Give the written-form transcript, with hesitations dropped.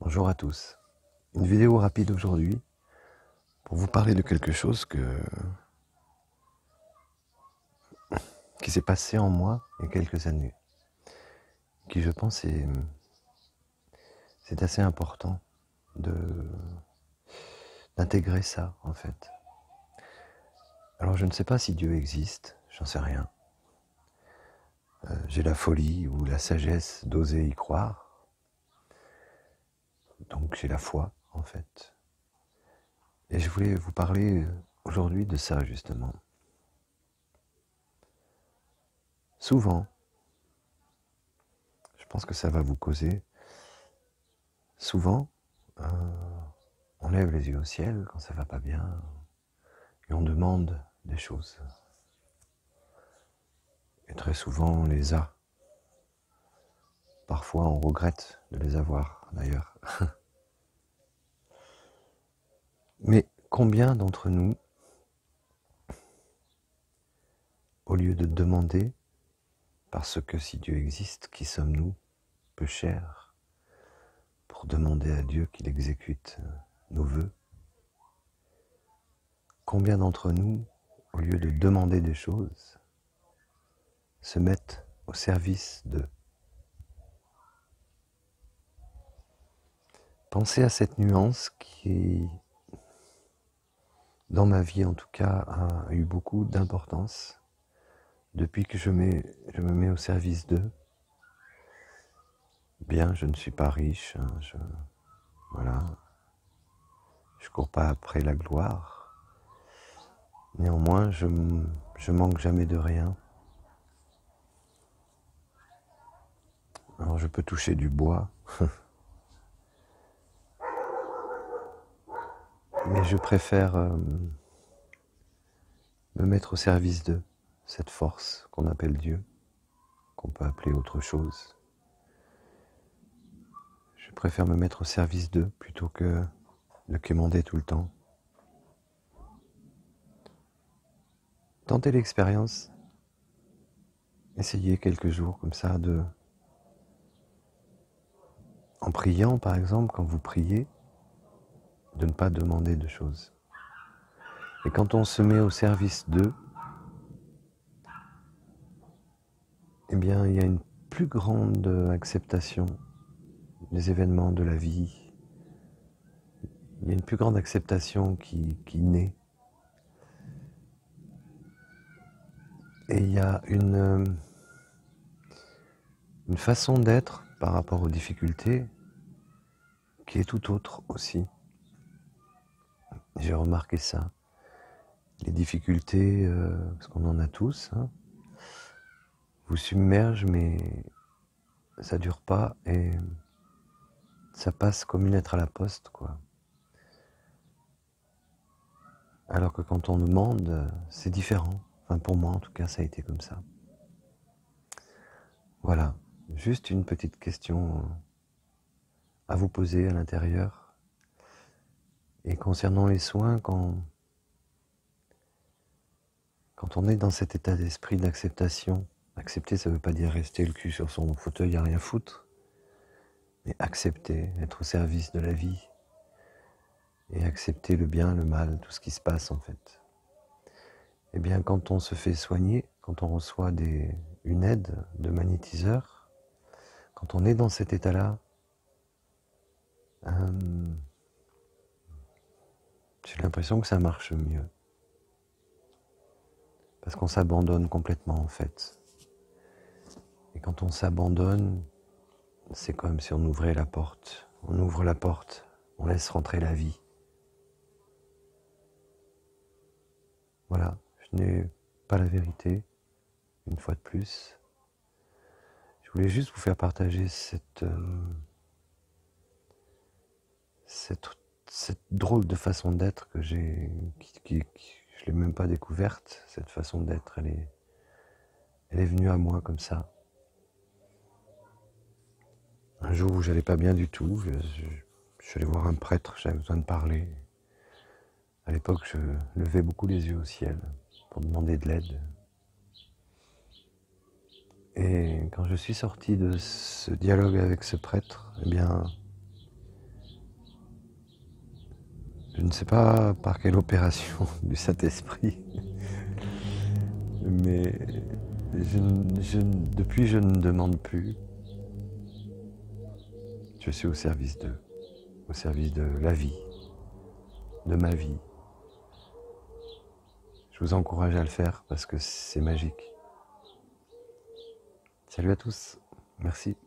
Bonjour à tous. Une vidéo rapide aujourd'hui pour vous parler de quelque chose qui s'est passé en moi il y a quelques années, qui je pense c'est assez important d'intégrer ça en fait. Alors je ne sais pas si Dieu existe, j'en sais rien. J'ai la folie ou la sagesse d'oser y croire, donc j'ai la foi en fait. Et je voulais vous parler aujourd'hui de ça justement. Souvent, je pense que ça va vous causer, souvent, on lève les yeux au ciel quand ça va pas bien et on demande des choses. Et très souvent on les a. Parfois on regrette de les avoir d'ailleurs. Mais combien d'entre nous, au lieu de demander, parce que si Dieu existe, qui sommes-nous, peu chers, pour demander à Dieu qu'il exécute nos vœux, combien d'entre nous, au lieu de demander des choses, se mettent au service de. Pensez à cette nuance qui, dans ma vie en tout cas, a eu beaucoup d'importance depuis que je me mets au service d'eux. Bien, je ne suis pas riche, hein, voilà, je cours pas après la gloire. Néanmoins, je manque jamais de rien. Alors je peux toucher du bois, mais je préfère me mettre au service de cette force qu'on appelle Dieu, qu'on peut appeler autre chose. Je préfère me mettre au service d'eux plutôt que de quémander tout le temps. Tentez l'expérience, essayez quelques jours comme ça en priant par exemple, quand vous priez, de ne pas demander de choses. Et quand on se met au service d'eux, eh bien il y a une plus grande acceptation des événements de la vie. Il y a une plus grande acceptation qui naît. Et il y a une façon d'être par rapport aux difficultés qui est tout autre aussi. J'ai remarqué ça. Les difficultés, parce qu'on en a tous, hein, vous submergent, mais ça dure pas et ça passe comme une lettre à la poste, quoi. Alors que quand on demande, c'est différent. Enfin, pour moi, en tout cas, ça a été comme ça. Voilà, juste une petite question à vous poser à l'intérieur. Et concernant les soins, quand on est dans cet état d'esprit d'acceptation, accepter, ça ne veut pas dire rester le cul sur son fauteuil à rien foutre, mais accepter, être au service de la vie, et accepter le bien, le mal, tout ce qui se passe en fait. Eh bien, quand on se fait soigner, quand on reçoit une aide de magnétiseur, quand on est dans cet état-là, j'ai l'impression que ça marche mieux. Parce qu'on s'abandonne complètement en fait. Et quand on s'abandonne, c'est comme si on ouvrait la porte. On ouvre la porte, on laisse rentrer la vie. Voilà, je n'ai pas la vérité, une fois de plus. Je voulais juste vous faire partager cette drôle de façon d'être que je ne l'ai même pas découverte, cette façon d'être, elle est venue à moi comme ça. Un jour où j'allais pas bien du tout, je suis allé voir un prêtre, j'avais besoin de parler. À l'époque, je levais beaucoup les yeux au ciel pour demander de l'aide. Et quand je suis sorti de ce dialogue avec ce prêtre, eh bien, Je ne sais pas par quelle opération du Saint-Esprit, mais depuis je ne demande plus. Je suis au service d'eux, au service de la vie, de ma vie. Je vous encourage à le faire parce que c'est magique. Salut à tous, merci.